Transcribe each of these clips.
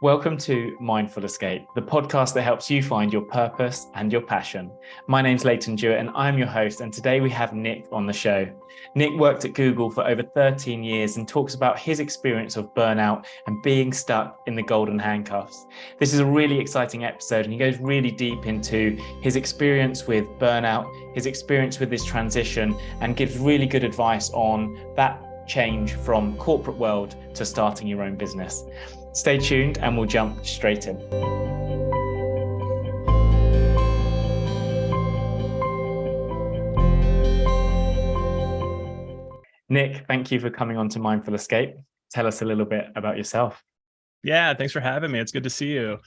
Welcome to Mindful Escape, the podcast that helps you find your purpose and your passion. My name's Leighton Jewett and I'm your host, and today we have Nick on the show. Nick worked at Google for over 13 years and talks about his experience of burnout and being stuck in the golden handcuffs. This is a really exciting episode and he goes really deep into his experience with burnout, his experience with this transition, and gives really good advice on that change from corporate world to starting your own business. Stay tuned and we'll jump straight in. Nick, thank you for coming on to Mindful Escape. Tell us a little bit about yourself. Yeah, thanks for having me. It's good to see you.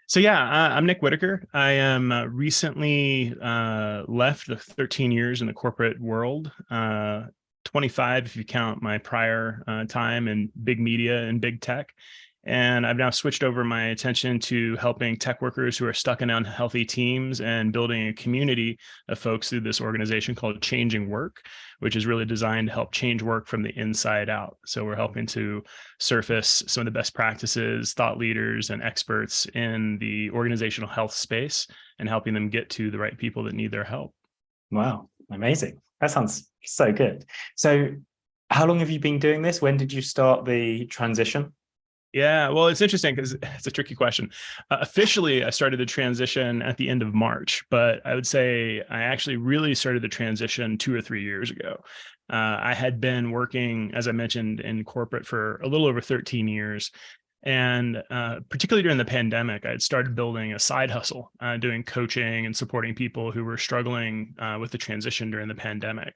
So I'm Nick Whitaker. I am recently left the 13 years in the corporate world, 25 if you count my prior time in big media and big tech. And I've now switched over my attention to helping tech workers who are stuck in unhealthy teams and building a community of folks through this organization called Changing Work, which is really designed to help change work from the inside out. So we're helping to surface some of the best practices, thought leaders, and experts in the organizational health space and helping them get to the right people that need their help. Wow, amazing. That sounds so good. So how long have you been doing this? When did you start the transition? Yeah, well, it's interesting because it's a tricky question. Officially, I started the transition at the end of March, but I would say I actually really started the transition 2 or 3 years ago. I had been working, as I mentioned, in corporate for a little over 13 years. And particularly during the pandemic, I had started building a side hustle, doing coaching and supporting people who were struggling with the transition during the pandemic.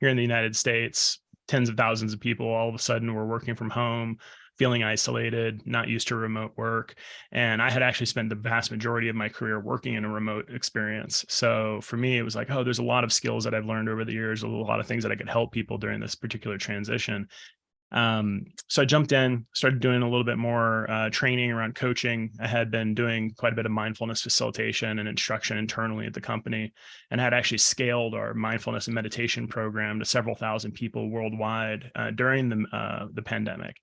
Here in the United States, tens of thousands of people all of a sudden were working from home, feeling isolated, not used to remote work. And I had actually spent the vast majority of my career working in a remote experience. So for me, it was like, oh, there's a lot of skills that I've learned over the years, a lot of things that I could help people during this particular transition. So I jumped in, started doing a little bit more training around coaching. I had been doing quite a bit of mindfulness facilitation and instruction internally at the company, and had actually scaled our mindfulness and meditation program to several thousand people worldwide during the pandemic.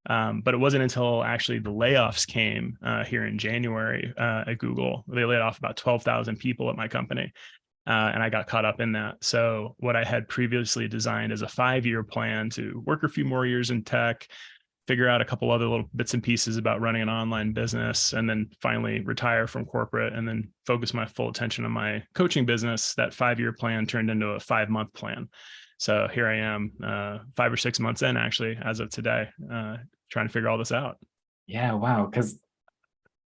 But it wasn't until actually the layoffs came here in January at Google. They laid off about 12,000 people at my company. And I got caught up in that. So what I had previously designed as a 5-year plan to work a few more years in tech, figure out a couple other little bits and pieces about running an online business, and then finally retire from corporate and then focus my full attention on my coaching business, that 5-year plan turned into a 5-month plan. So here I am 5 or 6 months in, actually, as of today, trying to figure all this out. Yeah, wow. Because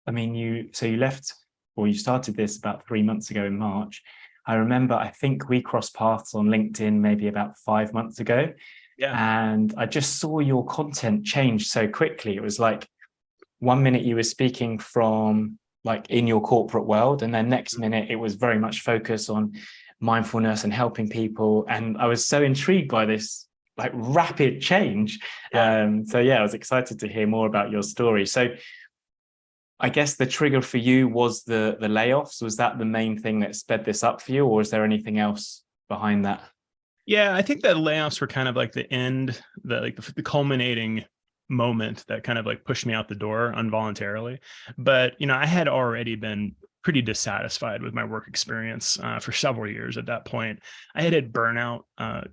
I mean, you left, or you started this about 3 months ago in March. I remember, I think we crossed paths on LinkedIn maybe about 5 months ago. Yeah. And I just saw your content change so quickly. It was like 1 minute you were speaking from like in your corporate world, and then next minute it was very much focused on mindfulness and helping people. And I was so intrigued by this like rapid change. Yeah. I was excited to hear more about your story. So I guess the trigger for you was the layoffs. Was that the main thing that sped this up for you, or is there anything else behind that? Yeah, I think that layoffs were kind of like the end, the culminating moment that kind of like pushed me out the door involuntarily. But, I had already been pretty dissatisfied with my work experience for several years at that point. I had burnout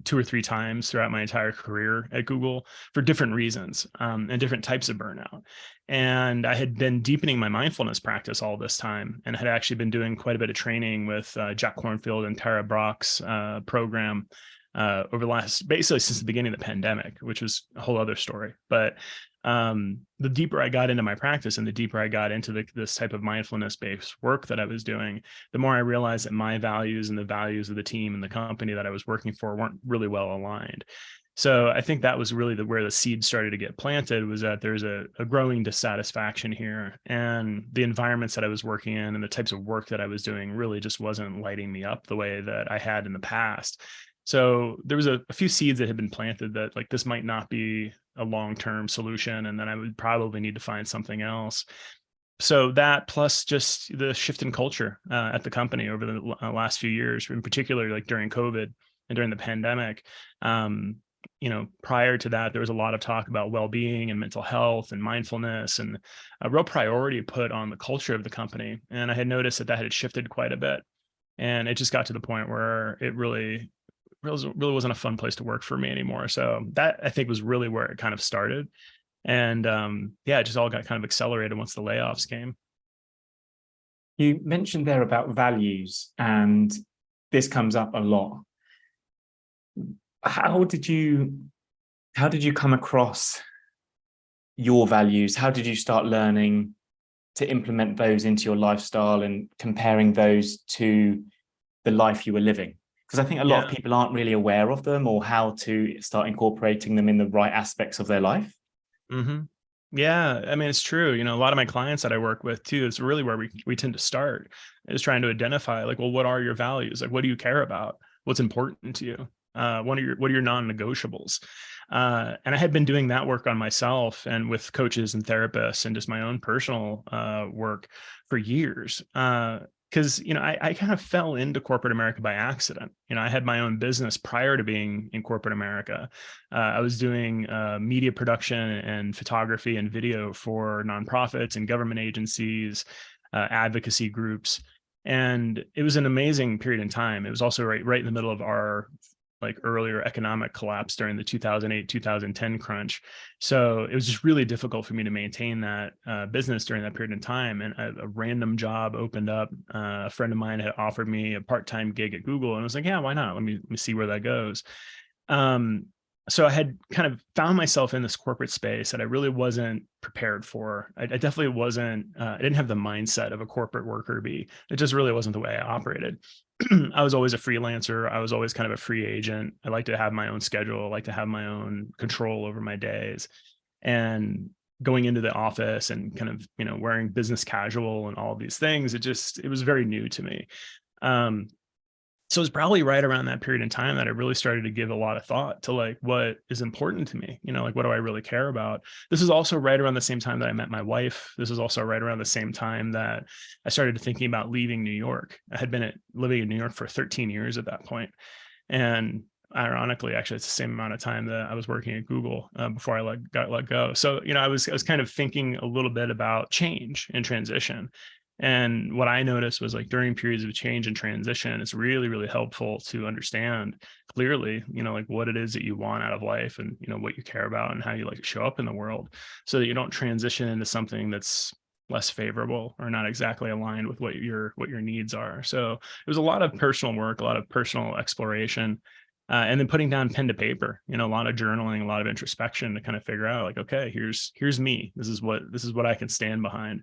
2 or 3 times throughout my entire career at Google for different reasons and different types of burnout. And I had been deepening my mindfulness practice all this time, and had actually been doing quite a bit of training with Jack Kornfield and Tara Brach's program over the last, basically since the beginning of the pandemic, which was a whole other story. But the deeper I got into my practice and the deeper I got into this type of mindfulness-based work that I was doing, the more I realized that my values and the values of the team and the company that I was working for weren't really well aligned. So I think that was really where the seed started to get planted, was that there's a growing dissatisfaction here, and the environments that I was working in and the types of work that I was doing really just wasn't lighting me up the way that I had in the past. So there was a few seeds that had been planted that like this might not be a long-term solution, and then I would probably need to find something else. So that, plus just the shift in culture at the company over the last few years, in particular, like during COVID and during the pandemic, prior to that, there was a lot of talk about well-being and mental health and mindfulness, and a real priority put on the culture of the company. And I had noticed that had shifted quite a bit. And it just got to the point where it really wasn't a fun place to work for me anymore. So that, I think, was really where it kind of started. And it just all got kind of accelerated once the layoffs came. You mentioned there about values, and this comes up a lot. How did you come across your values? How did you start learning to implement those into your lifestyle and comparing those to the life you were living? Because I think a lot of people aren't really aware of them, or how to start incorporating them in the right aspects of their life. Mm-hmm. Yeah, I mean, it's true. A lot of my clients that I work with too, it's really where we tend to start, is trying to identify, like, well, what are your values? Like, what do you care about? What's important to you? What are your non-negotiables? And I had been doing that work on myself and with coaches and therapists and just my own personal work for years. Because I kind of fell into corporate America by accident. I had my own business prior to being in corporate America. I was doing media production and photography and video for nonprofits and government agencies, advocacy groups, and it was an amazing period in time. It was also right in the middle of our earlier economic collapse during the 2008-2010 crunch. So it was just really difficult for me to maintain that business during that period of time. And a random job opened up. A friend of mine had offered me a part-time gig at Google, and I was like, yeah, why not? Let me see where that goes. So I had kind of found myself in this corporate space that I really wasn't prepared for. I definitely wasn't, I didn't have the mindset of a corporate worker bee. It just really wasn't the way I operated. I was always a freelancer. I was always kind of a free agent. I like to have my own schedule. I like to have my own control over my days. And going into the office and kind of, wearing business casual and all of these things, it was very new to me. So it was probably right around that period in time that I really started to give a lot of thought to what is important to me, what do I really care about? This is also right around the same time that I met my wife. This is also right around the same time that I started thinking about leaving New York. I had been living in New York for 13 years at that point. And ironically, actually, it's the same amount of time that I was working at Google before I got let go. So, I was kind of thinking a little bit about change and transition. And what I noticed was during periods of change and transition, it's really, really helpful to understand clearly, what it is that you want out of life and, what you care about and how you like to show up in the world, so that you don't transition into something that's less favorable or not exactly aligned with what your needs are. So it was a lot of personal work, a lot of personal exploration. And then putting down pen to paper, a lot of journaling, a lot of introspection to kind of figure out okay, here's me. This is what I can stand behind.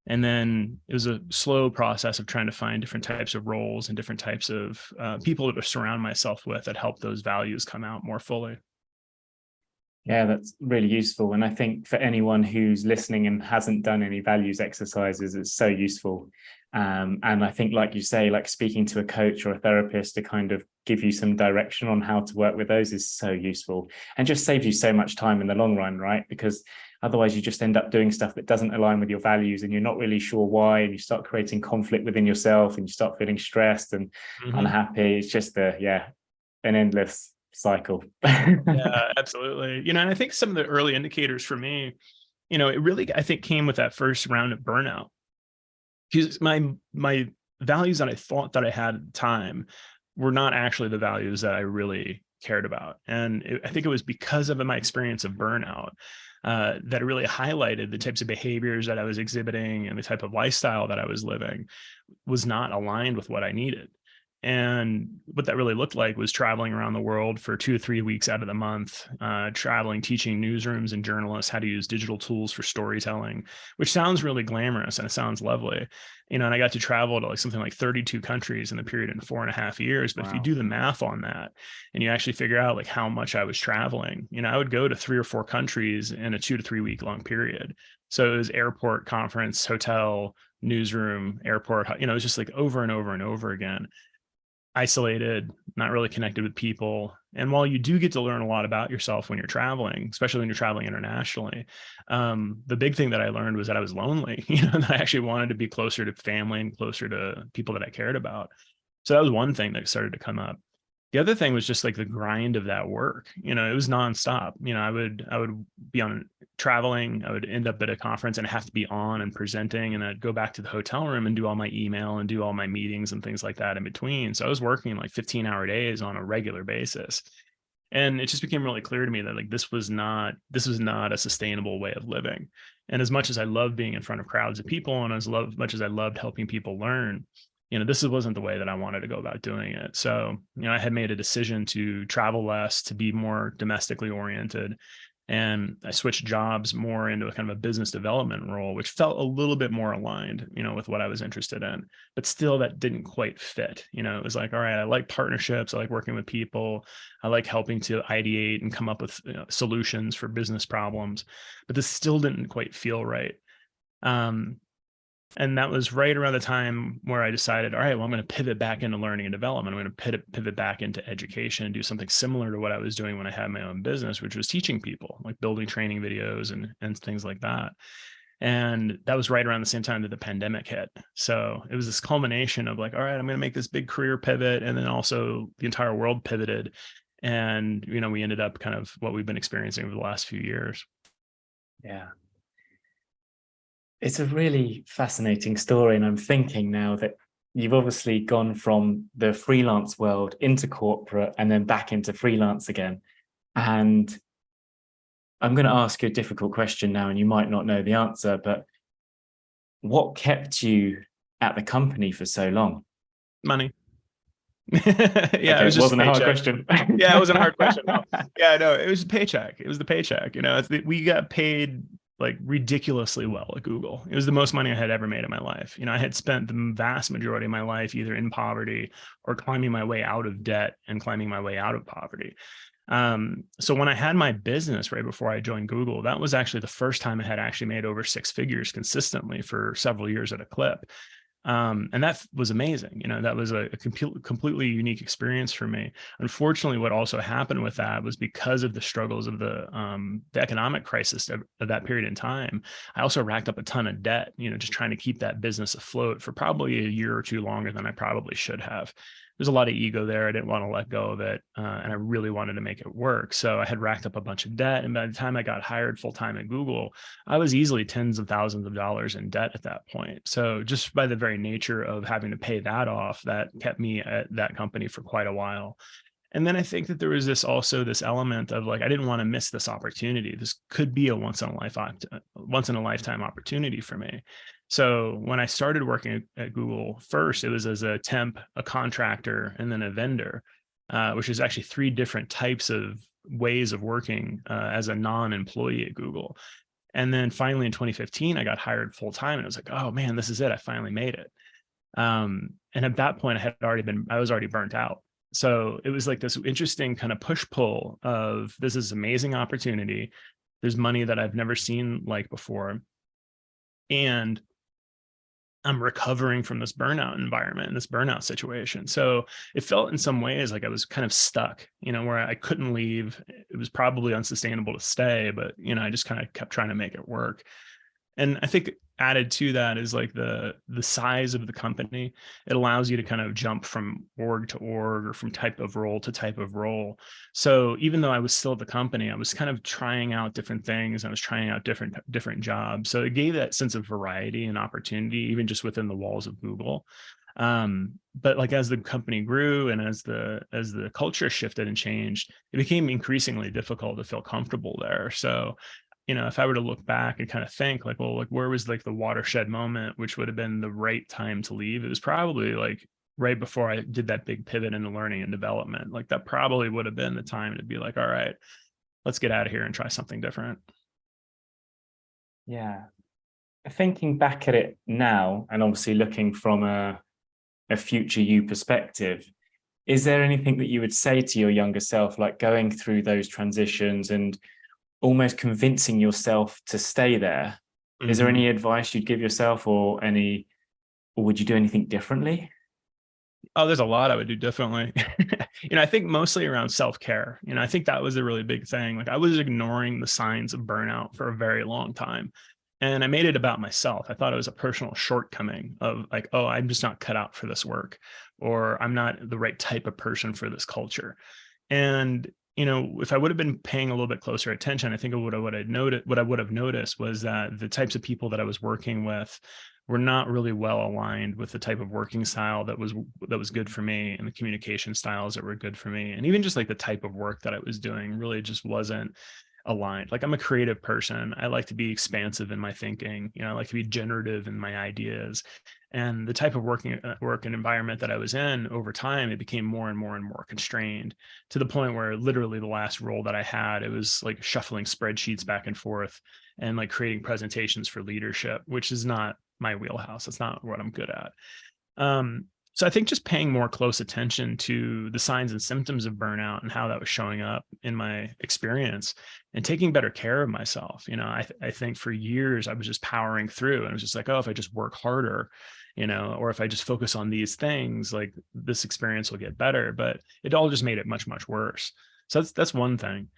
And then it was a slow process of trying to find different types of roles and different types of people to surround myself with that help those values come out more fully. Yeah, that's really useful. And I think for anyone who's listening and hasn't done any values exercises, it's so useful. And I think, like you say, speaking to a coach or a therapist to kind of give you some direction on how to work with those is so useful, and just saves you so much time in the long run, right? Because otherwise you just end up doing stuff that doesn't align with your values and you're not really sure why, and you start creating conflict within yourself and you start feeling stressed and unhappy. It's just an endless cycle. Yeah, absolutely. And I think some of the early indicators for me, it really, I think, came with that first round of burnout. Because my values that I thought that I had at the time were not actually the values that I really cared about. And I think it was because of my experience of burnout that it really highlighted the types of behaviors that I was exhibiting and the type of lifestyle that I was living was not aligned with what I needed. And what that really looked like was traveling around the world for 2 to 3 weeks out of the month, traveling, teaching newsrooms and journalists how to use digital tools for storytelling, which sounds really glamorous and it sounds lovely. And I got to travel to something like 32 countries in the period in 4.5 years. But if you do the math on that and you actually figure out how much I was traveling, I would go to 3 or 4 countries in a 2 to 3 week long period. So it was airport, conference, hotel, newsroom, airport, it was just over and over and over again. Isolated, not really connected with people. And while you do get to learn a lot about yourself when you're traveling, especially when you're traveling internationally, the big thing that I learned was that I was lonely, that I actually wanted to be closer to family and closer to people that I cared about. So that was one thing that started to come up. The other thing was just like the grind of that work. It was nonstop. I would be on traveling. I would end up at a conference and have to be on and presenting, and I'd go back to the hotel room and do all my email and do all my meetings and things like that in between. So I was working like 15-hour days on a regular basis. And it just became really clear to me that like this was not a sustainable way of living. And as much as I love being in front of crowds of people, and much as I loved helping people learn, this wasn't the way that I wanted to go about doing it. So, I had made a decision to travel less, to be more domestically oriented. And I switched jobs more into a kind of a business development role, which felt a little bit more aligned, with what I was interested in. But still, that didn't quite fit. It was like, all right, I like partnerships. I like working with people. I like helping to ideate and come up with solutions for business problems. But this still didn't quite feel right. And that was right around the time where I decided, all right, well, I'm going to pivot back into learning and development. I'm going to pivot back into education and do something similar to what I was doing when I had my own business, which was teaching people, like building training videos and things like that. And that was right around the same time that the pandemic hit. So it was this culmination of like, all right, I'm going to make this big career pivot. And then also the entire world pivoted. And, we ended up kind of what we've been experiencing over the last few years. Yeah. It's a really fascinating story. And I'm thinking now that you've obviously gone from the freelance world into corporate and then back into freelance again. And I'm going to ask you a difficult question now, and you might not know the answer, but what kept you at the company for so long? Money. Yeah, okay, it was just wasn't a hard question. Yeah, it wasn't a hard question. No. Yeah, no, it was a paycheck. It was the paycheck. We got paid like ridiculously well at Google. It was the most money I had ever made in my life. I had spent the vast majority of my life either in poverty or climbing my way out of debt and climbing my way out of poverty. So when I had my business right before I joined Google, that was actually the first time I had actually made over six figures consistently for several years at a clip. And that was amazing. That was a completely unique experience for me. Unfortunately, what also happened with that was because of the struggles of the economic crisis of that period in time, I also racked up a ton of debt, just trying to keep that business afloat for probably a year or two longer than I probably should have. There's a lot of ego there. I didn't want to let go of it. And I really wanted to make it work. So I had racked up a bunch of debt. And by the time I got hired full time at Google, I was easily tens of thousands of dollars in debt at that point. So just by the very nature of having to pay that off, that kept me at that company for quite a while. And then I think that there was this element of like, I didn't want to miss this opportunity. This could be a once in a lifetime opportunity for me. So when I started working at Google first, it was as a temp, a contractor, and then a vendor, which is actually three different types of ways of working as a non-employee at Google. And then finally in 2015, I got hired full time, and I was like, oh man, this is it. I finally made it. And at that point I was already burnt out. So it was like this interesting kind of push pull of this is amazing opportunity. There's money that I've never seen like before. And I'm recovering from this burnout environment and this burnout situation. So it felt in some ways like I was kind of stuck, where I couldn't leave. It was probably unsustainable to stay, but, I just kind of kept trying to make it work. And I think added to that is like the size of the company. It allows you to kind of jump from org to org or from type of role to type of role. So even though I was still at the company, I was kind of trying out different things. I was trying out different jobs. So it gave that sense of variety and opportunity, even just within the walls of Google. But like as the company grew and as the culture shifted and changed, it became increasingly difficult to feel comfortable there. So if I were to look back and kind of think like, well, like where was like the watershed moment, which would have been the right time to leave? It was probably like right before I did that big pivot into learning and development. Like that probably would have been the time to be like, all right, let's get out of here and try something different. Yeah. Thinking back at it now, and obviously looking from a future you perspective, is there anything that you would say to your younger self, like going through those transitions and almost convincing yourself to stay there? Mm-hmm. Is there any advice you'd give yourself or would you do anything differently? Oh, there's a lot I would do differently. I think mostly around self-care. I think that was a really big thing. Like I was ignoring the signs of burnout for a very long time. And I made it about myself. I thought it was a personal shortcoming of like, oh, I'm just not cut out for this work, or I'm not the right type of person for this culture. And if I would have been paying a little bit closer attention, I think what I would have noticed was that the types of people that I was working with were not really well aligned with the type of working style that was good for me, and the communication styles that were good for me, and even just like the type of work that I was doing really just wasn't aligned. Like, I'm a creative person. I like to be expansive in my thinking. I like to be generative in my ideas. And the type of work and environment that I was in over time, it became more and more and more constrained, to the point where literally the last role that I had, it was like shuffling spreadsheets back and forth and like creating presentations for leadership, which is not my wheelhouse. It's not what I'm good at. So I think just paying more close attention to the signs and symptoms of burnout and how that was showing up in my experience, and taking better care of myself. I think for years I was just powering through, and it was just like, oh, if I just work harder, or if I just focus on these things, like, this experience will get better. But it all just made it much, much worse. So that's one thing.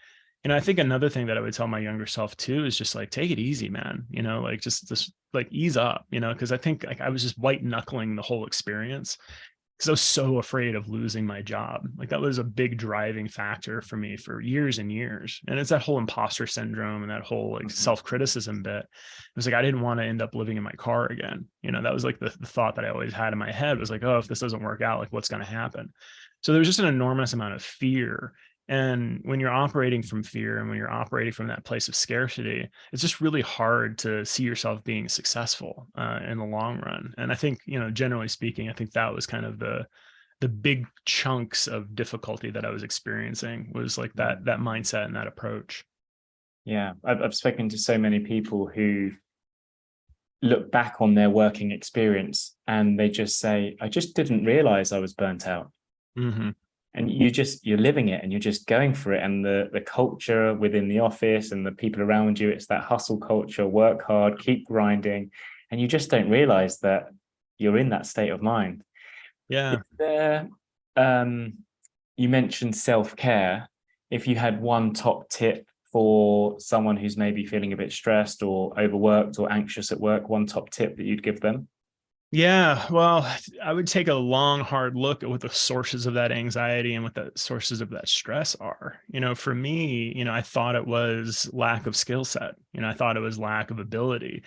I think another thing that I would tell my younger self too is just like, take it easy, man. Like, just like ease up, because I think like I was just white knuckling the whole experience because I was so afraid of losing my job. Like, that was a big driving factor for me for years and years. And it's that whole imposter syndrome and that whole like self-criticism bit. It was like, I didn't want to end up living in my car again. That was like the thought that I always had in my head, was like, oh, if this doesn't work out, like, what's going to happen? So there was just an enormous amount of fear. And when you're operating from fear, and when you're operating from that place of scarcity, it's just really hard to see yourself being successful in the long run. And I think, generally speaking, I think that was kind of the big chunks of difficulty that I was experiencing, was like that mindset and that approach. Yeah, I've spoken to so many people who look back on their working experience and they just say, I just didn't realize I was burnt out. Mm-hmm. And you're living it, and you're just going for it. And the culture within the office and the people around you, it's that hustle culture, work hard, keep grinding. And you just don't realize that you're in that state of mind. Yeah. Is there, you mentioned self-care. If you had one top tip for someone who's maybe feeling a bit stressed or overworked or anxious at work, one top tip that you'd give them? Yeah, well, I would take a long, hard look at what the sources of that anxiety and what the sources of that stress are. For me, I thought it was lack of skill set. I thought it was lack of ability.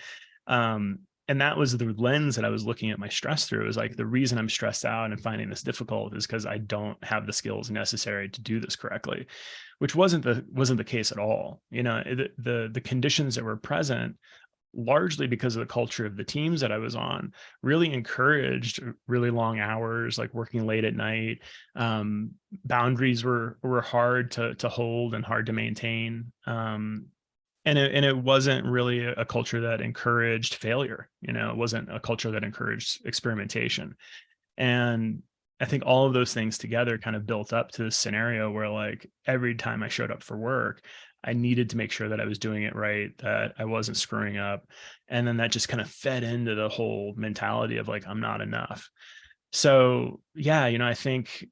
And that was the lens that I was looking at my stress through. It was like, the reason I'm stressed out and finding this difficult is because I don't have the skills necessary to do this correctly, which wasn't the case at all. The conditions that were present, largely because of the culture of the teams that I was on, really encouraged really long hours, like working late at night. Boundaries were hard to hold and hard to maintain. And it wasn't really a culture that encouraged failure. It wasn't a culture that encouraged experimentation. And I think all of those things together kind of built up to this scenario where, like, every time I showed up for work, I needed to make sure that I was doing it right, that I wasn't screwing up. And then that just kind of fed into the whole mentality of like, I'm not enough. So yeah, I think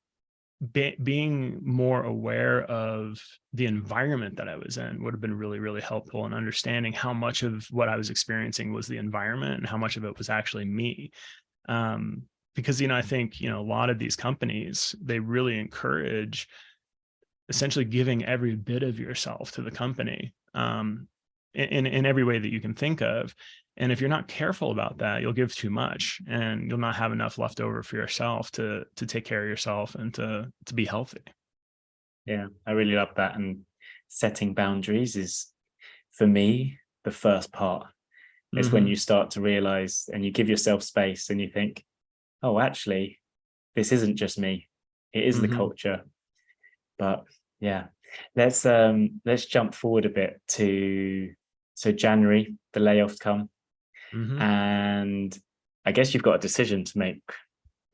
being more aware of the environment that I was in would have been really, really helpful in understanding how much of what I was experiencing was the environment and how much of it was actually me. Um, because, I think, a lot of these companies, they really encourage essentially giving every bit of yourself to the company, in every way that you can think of. And if you're not careful about that, you'll give too much, and you'll not have enough left over for yourself to take care of yourself and to be healthy. Yeah, I really love that. And setting boundaries is, for me, the first part. It's when Mm-hmm. you start to realize and you give yourself space and you think, oh, actually, this isn't just me. It is the Mm-hmm. culture. But yeah, let's jump forward a bit to, so January, the layoffs come, Mm-hmm. and I guess you've got a decision to make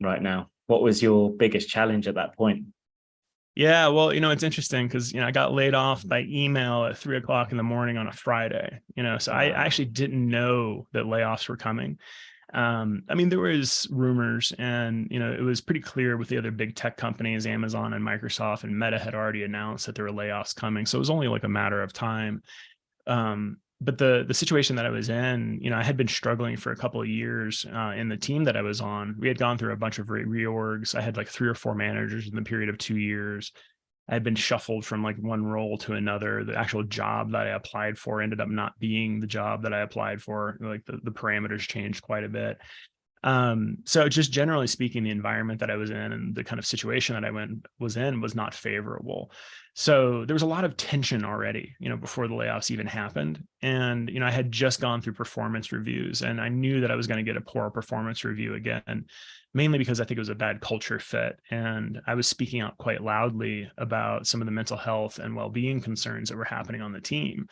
right now. What was your biggest challenge at that point? Yeah, well, it's interesting because I got laid off by email at 3 o'clock in the morning on a Friday. So I Wow. actually didn't know that layoffs were coming. I mean, there was rumors, and it was pretty clear with the other big tech companies, Amazon and Microsoft and Meta had already announced that there were layoffs coming. So it was only like a matter of time. but the situation that I was in, I had been struggling for a couple of years in the team that I was on. We had gone through a bunch of reorgs. I had like 3 or 4 managers in the period of 2 years. I had been shuffled from like one role to another. The actual job that I applied for ended up not being the job that I applied for. Like the parameters changed quite a bit. So just generally speaking, the environment that I was in and the kind of situation that I was in was not favorable. So there was a lot of tension already, before the layoffs even happened. And, I had just gone through performance reviews, and I knew that I was going to get a poor performance review again, mainly because I think it was a bad culture fit. And I was speaking out quite loudly about some of the mental health and well-being concerns that were happening on the team.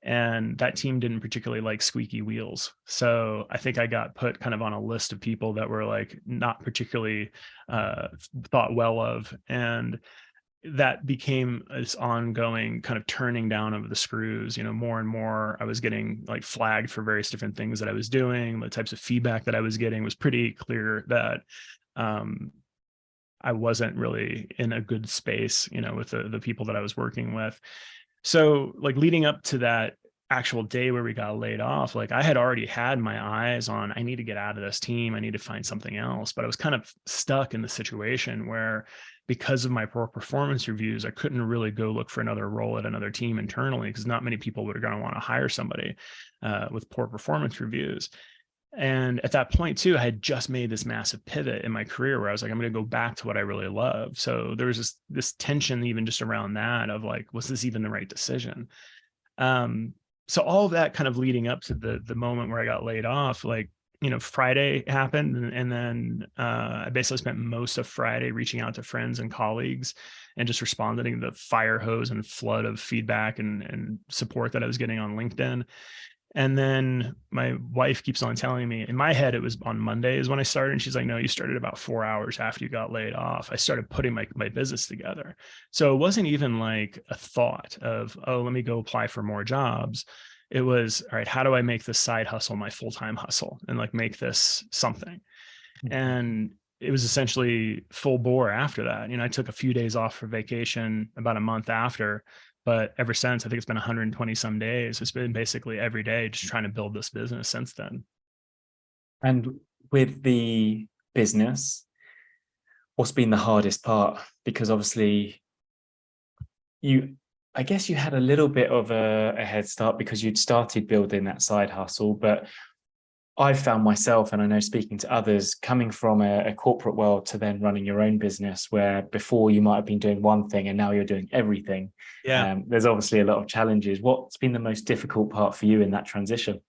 And that team didn't particularly like squeaky wheels. So I think I got put kind of on a list of people that were like not particularly thought well of. And that became this ongoing kind of turning down of the screws. More and more I was getting like flagged for various different things that I was doing. The types of feedback that I was getting was pretty clear that I wasn't really in a good space, with the people that I was working with. So like leading up to that actual day where we got laid off, like I had already had my eyes on, I need to get out of this team. I need to find something else. But I was kind of stuck in the situation where, because of my poor performance reviews, I couldn't really go look for another role at another team internally, because not many people were going to want to hire somebody with poor performance reviews. And at that point too, I had just made this massive pivot in my career where I was like, I'm going to go back to what I really love. So there was this tension even just around that of like, was this even the right decision? So all of that kind of leading up to the moment where I got laid off, like, Friday happened. And then I basically spent most of Friday reaching out to friends and colleagues and just responding to the fire hose and flood of feedback and support that I was getting on LinkedIn. And then my wife keeps on telling me, in my head, it was on Monday is when I started. And she's like, no, you started about 4 hours after you got laid off. I started putting my business together. So it wasn't even like a thought of, oh, let me go apply for more jobs. It was, all right, how do I make this side hustle my full-time hustle and like make this something? And it was essentially full bore after that. I took a few days off for vacation about a month after, but ever since, I think it's been 120 some days. It's been basically every day just trying to build this business since then. And with the business, what's been the hardest part? Because obviously I guess you had a little bit of a head start because you'd started building that side hustle, but I've found myself, and I know speaking to others, coming from a corporate world to then running your own business, where before you might have been doing one thing and now you're doing everything. Yeah. There's obviously a lot of challenges. What's been the most difficult part for you in that transition?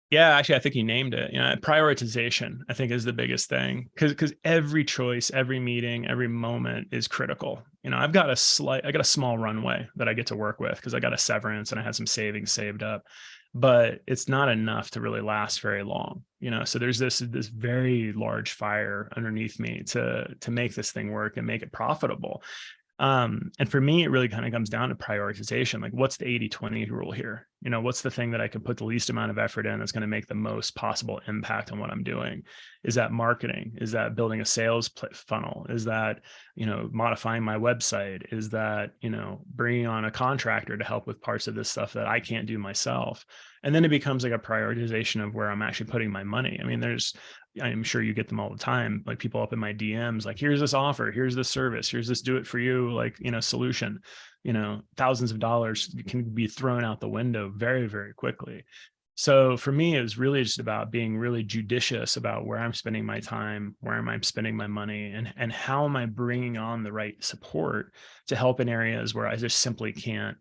Yeah, actually, I think you named it. Prioritization, I think, is the biggest thing, because every choice, every meeting, every moment is critical. I got a small runway that I get to work with because I got a severance and I had some savings saved up, but it's not enough to really last very long. So there's this very large fire underneath me to make this thing work and make it profitable. And for me, it really kind of comes down to prioritization. Like, what's the 80-20 rule here? What's the thing that I can put the least amount of effort in that's going to make the most possible impact on what I'm doing? Is that marketing? Is that building a sales funnel? Is that, modifying my website? Is that, bringing on a contractor to help with parts of this stuff that I can't do myself? And then it becomes like a prioritization of where I'm actually putting my money. I mean, I'm sure you get them all the time, like people up in my DMs, like, here's this offer, here's this service, here's this do it for you, like, solution. Thousands of dollars can be thrown out the window very, very quickly. So for me, it was really just about being really judicious about where I'm spending my time, where am I spending my money, and how am I bringing on the right support to help in areas where I just simply can't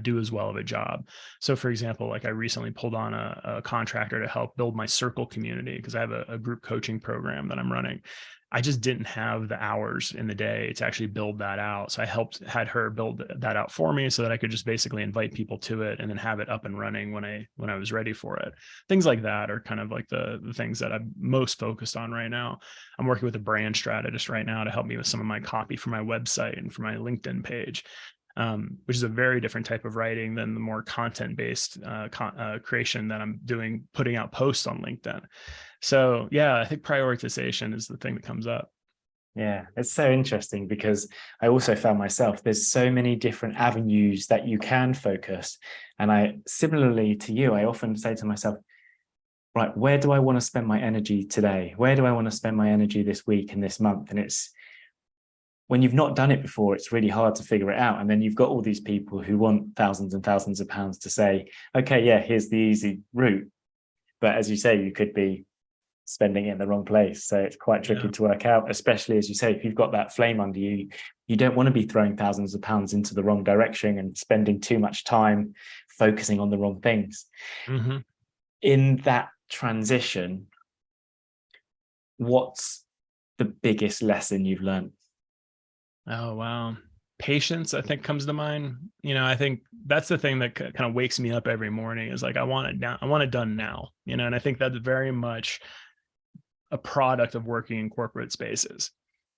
do as well of a job. So for example, like I recently pulled on a contractor to help build my circle community because I have a group coaching program that I'm running. I just didn't have the hours in the day to actually build that out. So had her build that out for me so that I could just basically invite people to it and then have it up and running when I was ready for it. Things like that are kind of like the things that I'm most focused on right now. I'm working with a brand strategist right now to help me with some of my copy for my website and for my LinkedIn page. Which is a very different type of writing than the more content-based creation that I'm doing, putting out posts on LinkedIn. So yeah, I think prioritization is the thing that comes up. Yeah, it's so interesting because I also found myself, there's so many different avenues that you can focus. And I, similarly to you, I often say to myself, right, where do I want to spend my energy today? Where do I want to spend my energy this week and this month? And it's, when you've not done it before, it's really hard to figure it out. And then you've got all these people who want thousands and thousands of pounds to say, okay, yeah, here's the easy route. But as you say, you could be spending it in the wrong place. So it's quite tricky to work out, especially as you say, if you've got that flame under you, you don't want to be throwing thousands of pounds into the wrong direction and spending too much time focusing on the wrong things. Mm-hmm. In that transition, what's the biggest lesson you've learned? Oh, wow. Patience, I think, comes to mind. I think that's the thing that kind of wakes me up every morning is like, I want it now. I want it done now, and I think that's very much a product of working in corporate spaces.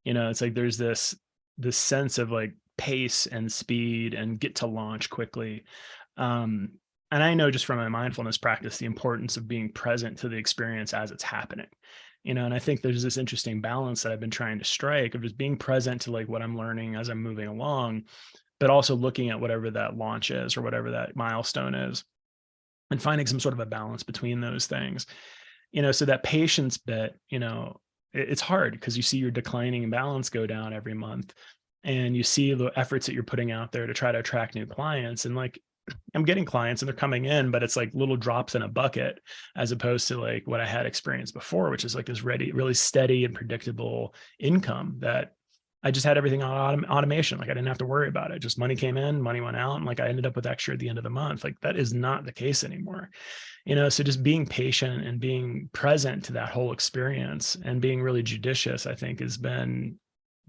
It's like there's this sense of like pace and speed and get to launch quickly. Um, and I know just from my mindfulness practice, the importance of being present to the experience as it's happening. And I think there's this interesting balance that I've been trying to strike of just being present to like what I'm learning as I'm moving along, but also looking at whatever that launch is or whatever that milestone is and finding some sort of a balance between those things. So that patience bit, it's hard because you see your declining balance go down every month and you see the efforts that you're putting out there to try to attract new clients. And like, I'm getting clients and they're coming in, but it's like little drops in a bucket as opposed to like what I had experienced before, which is like this really steady and predictable income that I just had everything on automation. Like I didn't have to worry about it. Just money came in, money went out. And like I ended up with extra at the end of the month. Like that is not the case anymore. So just being patient and being present to that whole experience and being really judicious, I think has been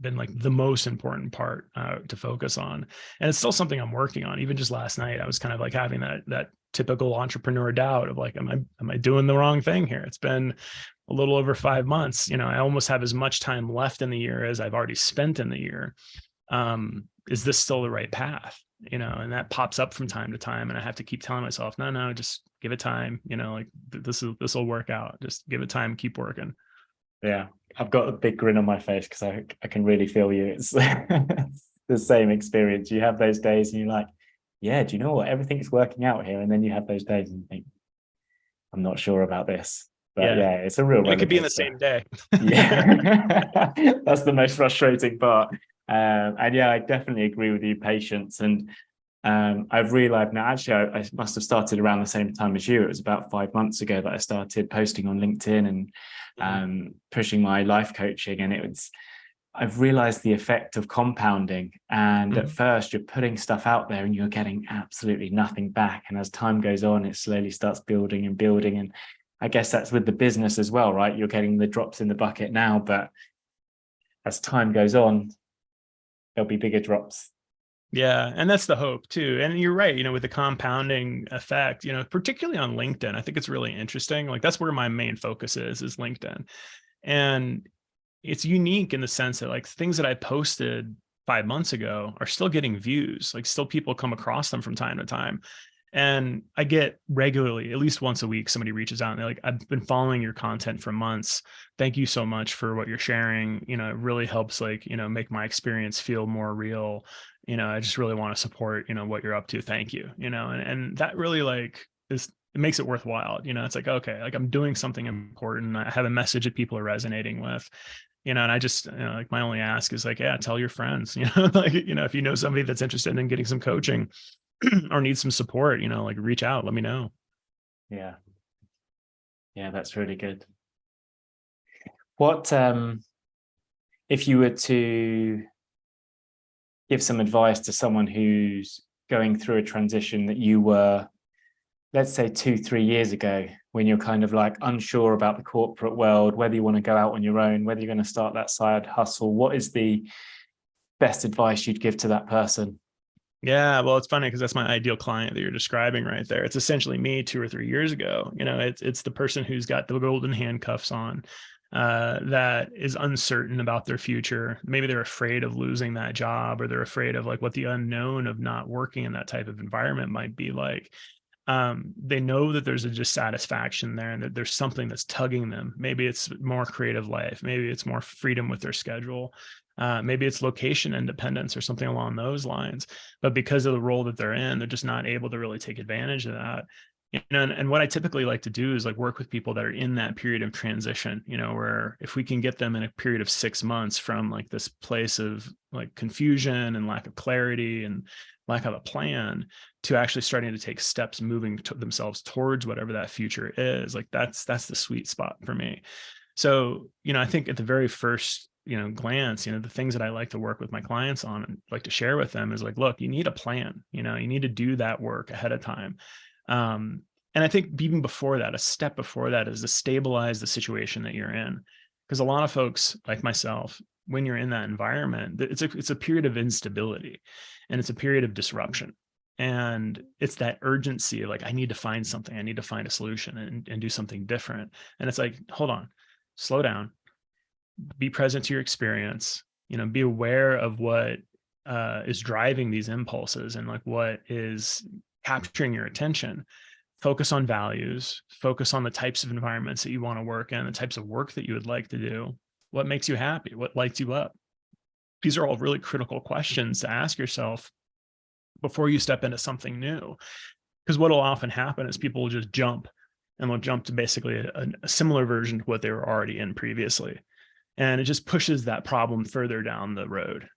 like the most important part to focus on. And it's still something I'm working on. Even just last night, I was kind of like having that typical entrepreneur doubt of like, am I doing the wrong thing here? It's been a little over 5 months. I almost have as much time left in the year as I've already spent in the year. Is this still the right path? And that pops up from time to time. And I have to keep telling myself, no, just give it time. Like this will work out. Just give it time, keep working. Yeah, I've got a big grin on my face because I can really feel you. It's the same experience. You have those days and you're like, yeah, do you know what? Everything's working out here. And then you have those days and you think, I'm not sure about this. But yeah, it's a real and it roller could be in the coaster. same day. Yeah, that's the most frustrating part. And yeah, I definitely agree with you, patience. And I've realized now, actually, I must have started around the same time as you. It was about 5 months ago that I started posting on LinkedIn and pushing my life coaching. And I've realized the effect of compounding. And at first, you're putting stuff out there and you're getting absolutely nothing back. And as time goes on, it slowly starts building and building. And I guess that's with the business as well, right? You're getting the drops in the bucket now, but as time goes on, there'll be bigger drops. Yeah. And that's the hope too. And you're right, with the compounding effect, particularly on LinkedIn, I think it's really interesting. Like that's where my main focus is LinkedIn. And it's unique in the sense that like things that I posted 5 months ago are still getting views, like still people come across them from time to time. And I get regularly, at least once a week, somebody reaches out and they're like, I've been following your content for months. Thank you so much for what you're sharing. It really helps like, make my experience feel more real. I just really want to support, what you're up to. Thank you. And that really like it makes it worthwhile. It's like, okay, like I'm doing something important. I have a message that people are resonating with. And I just, like my only ask is like, yeah, tell your friends, like, if you know somebody that's interested in getting some coaching, or need some support, like reach out, let me know. Yeah. Yeah, that's really good. What if you were to give some advice to someone who's going through a transition that you were, let's say 2-3 years ago, when you're kind of like unsure about the corporate world, whether you want to go out on your own, whether you're going to start that side hustle, what is the best advice you'd give to that person? Yeah, well, it's funny because that's my ideal client that you're describing right there. It's essentially me 2 or 3 years ago. It's the person who's got the golden handcuffs on, that is uncertain about their future. Maybe they're afraid of losing that job, or they're afraid of like what the unknown of not working in that type of environment might be like. They know that there's a dissatisfaction there and that there's something that's tugging them. Maybe it's more creative life. Maybe it's more freedom with their schedule. Maybe it's location independence or something along those lines. But because of the role that they're in, they're just not able to really take advantage of that. And what I typically like to do is like work with people that are in that period of transition, where if we can get them in a period of 6 months from like this place of like confusion and lack of clarity and lack of a plan to actually starting to take steps moving to themselves towards whatever that future is, like that's the sweet spot for me. So, I think at the very first, glance, the things that I like to work with my clients on and like to share with them is like, look, you need a plan, you need to do that work ahead of time. And I think even before that, a step before that is to stabilize the situation that you're in. Because a lot of folks like myself, when you're in that environment, it's a period of instability and it's a period of disruption. And it's that urgency of like, I need to find something, I need to find a solution and do something different. And it's like, hold on, slow down, be present to your experience, be aware of what is driving these impulses and like what is capturing your attention. Focus on values, focus on the types of environments that you want to work in, the types of work that you would like to do, what makes you happy, what lights you up. These are all really critical questions to ask yourself before you step into something new. Because what will often happen is people will just jump and they'll jump to basically a similar version to what they were already in previously. And it just pushes that problem further down the road,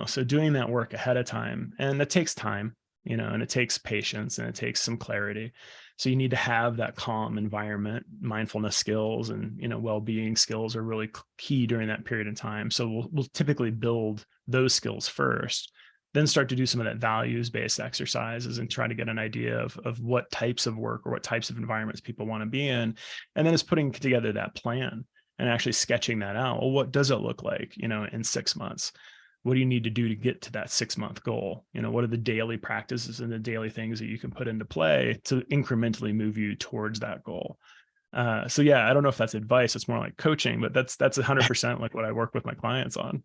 so doing that work ahead of time, and that takes time, and it takes patience and it takes some clarity. So you need to have that calm environment. Mindfulness skills and, well-being skills are really key during that period of time. So we'll typically build those skills first, then start to do some of that values-based exercises and try to get an idea of what types of work or what types of environments people want to be in. And then it's putting together that plan and actually sketching that out. Well, what does it look like, in 6 months? What do you need to do to get to that 6-month goal? What are the daily practices and the daily things that you can put into play to incrementally move you towards that goal? So yeah, I don't know if that's advice. It's more like coaching, but that's 100% like what I work with my clients on.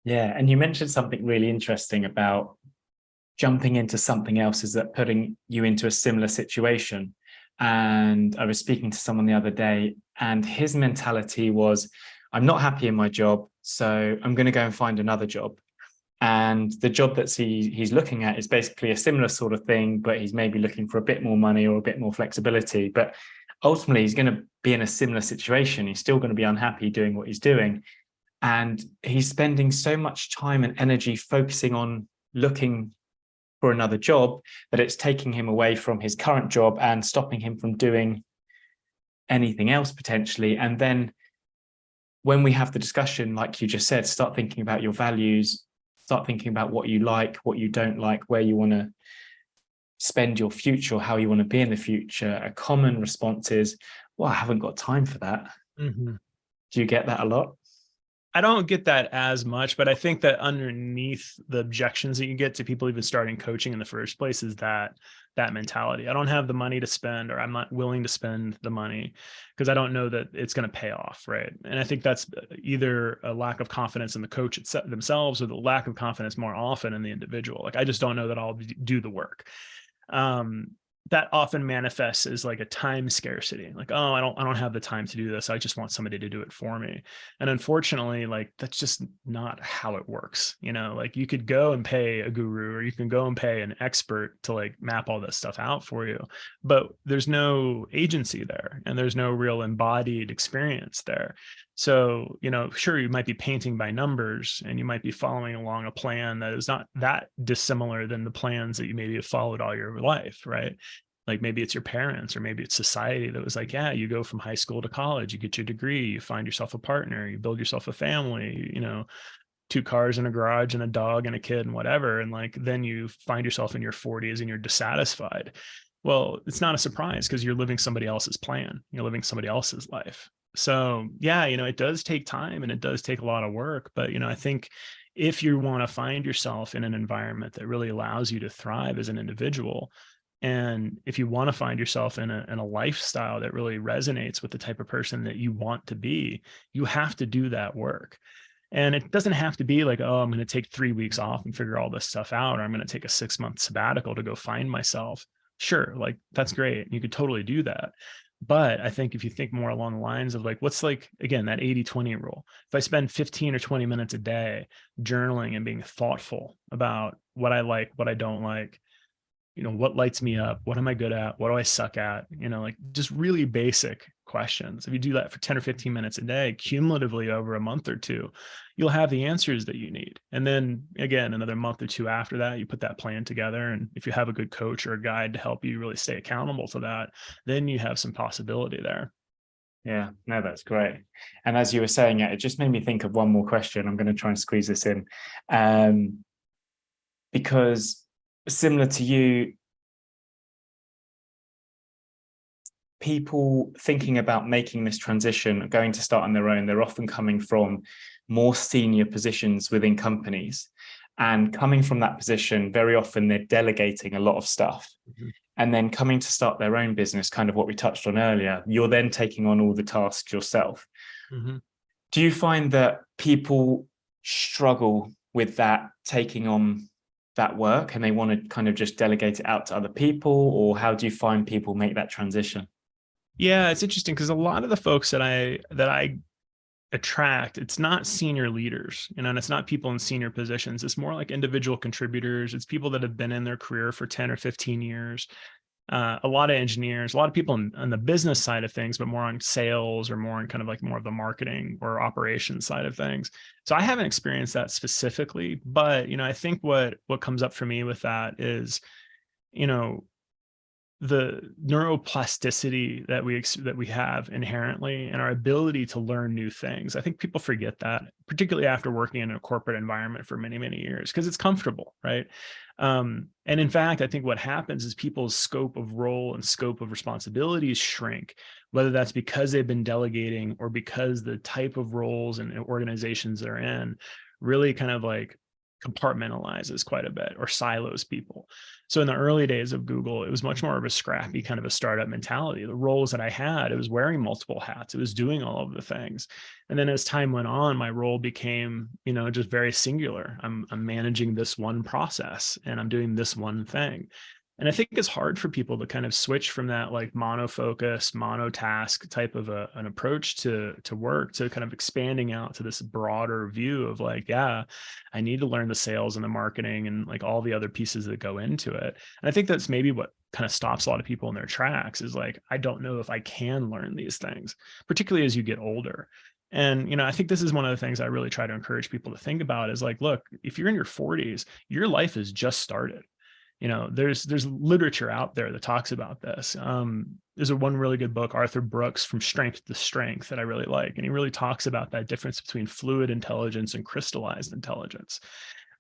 Yeah. And you mentioned something really interesting about jumping into something else, is that putting you into a similar situation. And I was speaking to someone the other day and his mentality was, I'm not happy in my job, so I'm going to go and find another job. And the job that he's looking at is basically a similar sort of thing, but he's maybe looking for a bit more money or a bit more flexibility. But ultimately, he's going to be in a similar situation. He's still going to be unhappy doing what he's doing. And he's spending so much time and energy focusing on looking for another job that it's taking him away from his current job and stopping him from doing anything else potentially. And then when we have the discussion, like you just said, start thinking about your values, start thinking about what you like, what you don't like, where you want to spend your future, or how you want to be in the future. A common response is, well, I haven't got time for that. Mm-hmm. Do you get that a lot? I don't get that as much, but I think that underneath the objections that you get to people even starting coaching in the first place is that mentality. I don't have the money to spend, or I'm not willing to spend the money because I don't know that it's going to pay off, right? And I think that's either a lack of confidence in the coach themselves, or the lack of confidence more often in the individual. Like, I just don't know that I'll do the work. That often manifests as like a time scarcity. Like, oh, I don't have the time to do this. I just want somebody to do it for me. And unfortunately, like, that's just not how it works. Like, you could go and pay a guru, or you can go and pay an expert to like map all this stuff out for you, but there's no agency there and there's no real embodied experience there. So, sure, you might be painting by numbers and you might be following along a plan that is not that dissimilar than the plans that you maybe have followed all your life, right? Like, maybe it's your parents, or maybe it's society that was like, yeah, you go from high school to college, you get your degree, you find yourself a partner, you build yourself a family, 2 cars in a garage and a dog and a kid and whatever. And like, then you find yourself in your 40s and you're dissatisfied. Well, it's not a surprise because you're living somebody else's plan. You're living somebody else's life. So yeah, it does take time and it does take a lot of work. But, I think if you want to find yourself in an environment that really allows you to thrive as an individual, and if you want to find yourself in a lifestyle that really resonates with the type of person that you want to be, you have to do that work. And it doesn't have to be like, oh, I'm going to take 3 weeks off and figure all this stuff out, or I'm going to take a 6-month sabbatical to go find myself. Sure, like that's great. You could totally do that. But I think if you think more along the lines of like, what's like, again, that 80-20 rule. If I spend 15 or 20 minutes a day journaling and being thoughtful about what I like, what I don't like, what lights me up? What am I good at? What do I suck at? Like just really basic questions. If you do that for 10 or 15 minutes a day, cumulatively over a month or two, you'll have the answers that you need. And then again, another month or two after that, you put that plan together. And if you have a good coach or a guide to help you really stay accountable to that, then you have some possibility there. Yeah, no, that's great. And as you were saying it, it just made me think of one more question. I'm going to try and squeeze this in. Because similar to you, people thinking about making this transition, going to start on their own, they're often coming from more senior positions within companies. And coming from that position, very often they're delegating a lot of stuff. Mm-hmm. And then coming to start their own business, kind of what we touched on earlier, you're then taking on all the tasks yourself. Mm-hmm. Do you find that people struggle with that, taking on that work, and they want to kind of just delegate it out to other people? Or how do you find people make that transition? Yeah, it's interesting because a lot of the folks that I attract, it's not senior leaders, and it's not people in senior positions. It's more like individual contributors. It's people that have been in their career for 10 or 15 years. A lot of engineers, a lot of people on the business side of things, but more on sales or more on kind of like more of the marketing or operations side of things. So I haven't experienced that specifically, but I think what comes up for me with that is, you know, the neuroplasticity that we have inherently and our ability to learn new things. I think people forget that, particularly after working in a corporate environment for many, many years, because it's comfortable, right? And in fact, I think what happens is people's scope of role and scope of responsibilities shrink, whether that's because they've been delegating or because the type of roles and organizations they're in really kind of like compartmentalizes quite a bit or silos people. So in the early days of Google, it was much more of a scrappy kind of a startup mentality. The roles that I had, it was wearing multiple hats. It was doing all of the things. And then as time went on, my role became, just very singular. I'm managing this one process and I'm doing this one thing. And I think it's hard for people to kind of switch from that like monofocus, monotask type of an approach to work to kind of expanding out to this broader view of like, yeah, I need to learn the sales and the marketing and like all the other pieces that go into it. And I think that's maybe what kind of stops a lot of people in their tracks is like, I don't know if I can learn these things, particularly as you get older. And, I think this is one of the things I really try to encourage people to think about is like, look, if you're in your 40s, your life has just started. There's literature out there that talks about this. There's one really good book, Arthur Brooks, From Strength to Strength, that I really like. And he really talks about that difference between fluid intelligence and crystallized intelligence.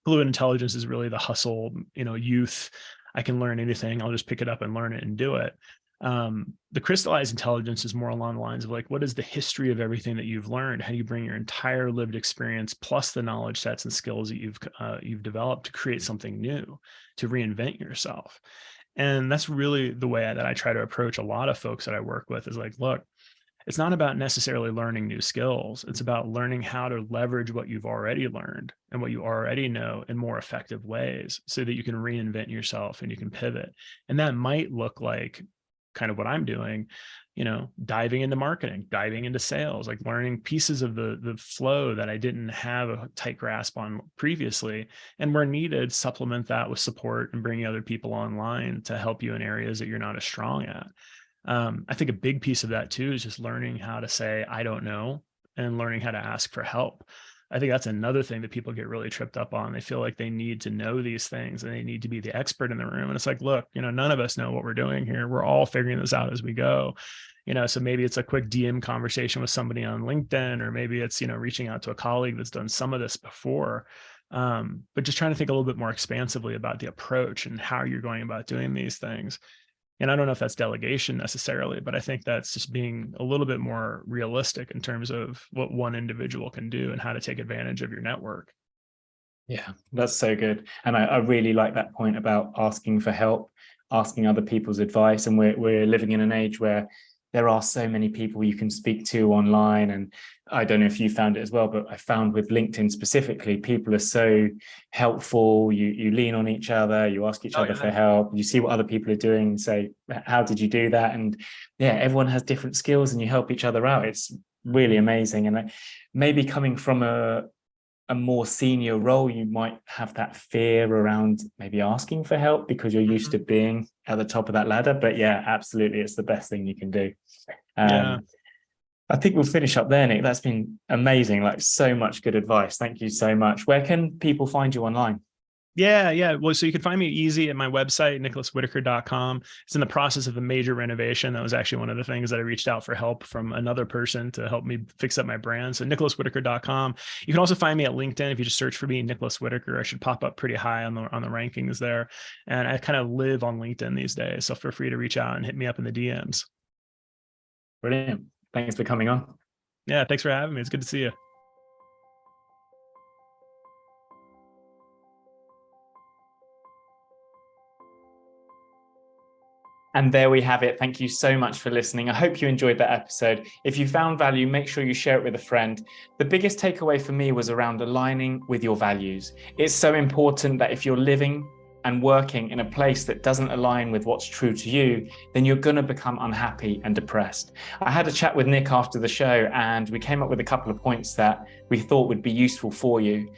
Fluid intelligence is really the hustle, youth. I can learn anything. I'll just pick it up and learn it and do it. The crystallized intelligence is more along the lines of like, what is the history of everything that you've learned? How do you bring your entire lived experience plus the knowledge sets and skills that you've developed to create something new, to reinvent yourself? And that's really the way that I try to approach a lot of folks that I work with is like, look, it's not about necessarily learning new skills. It's about learning how to leverage what you've already learned and what you already know in more effective ways so that you can reinvent yourself and you can pivot. And that might look like kind of what I'm doing, diving into marketing, diving into sales, like learning pieces of the flow that I didn't have a tight grasp on previously. And where needed, supplement that with support and bringing other people online to help you in areas that you're not as strong at. I think a big piece of that too is just learning how to say, I don't know, and learning how to ask for help. I think that's another thing that people get really tripped up on. They feel like they need to know these things and they need to be the expert in the room. And it's like, look, none of us know what we're doing here. We're all figuring this out as we go. So maybe it's a quick DM conversation with somebody on LinkedIn, or maybe it's, reaching out to a colleague that's done some of this before. But just trying to think a little bit more expansively about the approach and how you're going about doing these things. And I don't know if that's delegation necessarily, but I think that's just being a little bit more realistic in terms of what one individual can do and how to take advantage of your network. Yeah, that's so good. And I really like that point about asking for help, asking other people's advice. And we're living in an age where there are so many people you can speak to online. And I don't know if you found it as well, but I found with LinkedIn specifically, people are so helpful. You lean on each other, you ask each other for help, you see what other people are doing and say, how did you do that? And yeah, everyone has different skills and you help each other out. It's really amazing. And maybe coming from a more senior role, you might have that fear around maybe asking for help because you're used to being at the top of that ladder. But yeah, absolutely, it's the best thing you can do. I think we'll finish up there, Nick. That's been amazing. Like, so much good advice. Thank you so much. Where can people find you online? Yeah. Well, so you can find me easy at my website, nicholaswhitaker.com. It's in the process of a major renovation. That was actually one of the things that I reached out for help from another person to help me fix up my brand. So nicholaswhitaker.com. You can also find me at LinkedIn. If you just search for me, Nicholas Whitaker, I should pop up pretty high on the rankings there. And I kind of live on LinkedIn these days. So feel free to reach out and hit me up in the DMs. Brilliant. Thanks for coming on. Yeah, thanks for having me. It's good to see you. And there we have it. Thank you so much for listening. I hope you enjoyed that episode. If you found value, make sure you share it with a friend. The biggest takeaway for me was around aligning with your values. It's so important that if you're living and working in a place that doesn't align with what's true to you, then you're going to become unhappy and depressed. I had a chat with Nick after the show, and we came up with a couple of points that we thought would be useful for you.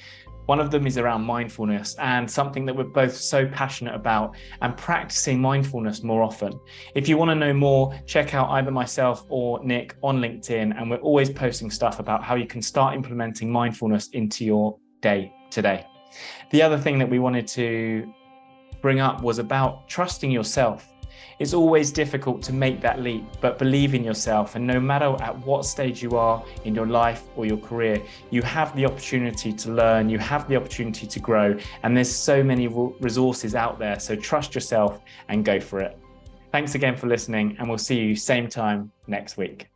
One of them is around mindfulness, and something that we're both so passionate about, and practicing mindfulness more often. If you want to know more, check out either myself or Nick on LinkedIn, and we're always posting stuff about how you can start implementing mindfulness into your day today. The other thing that we wanted to bring up was about trusting yourself. It's always difficult to make that leap, but believe in yourself. And no matter at what stage you are in your life or your career, you have the opportunity to learn, you have the opportunity to grow, and there's so many resources out there. So trust yourself and go for it. Thanks again for listening, and we'll see you same time next week.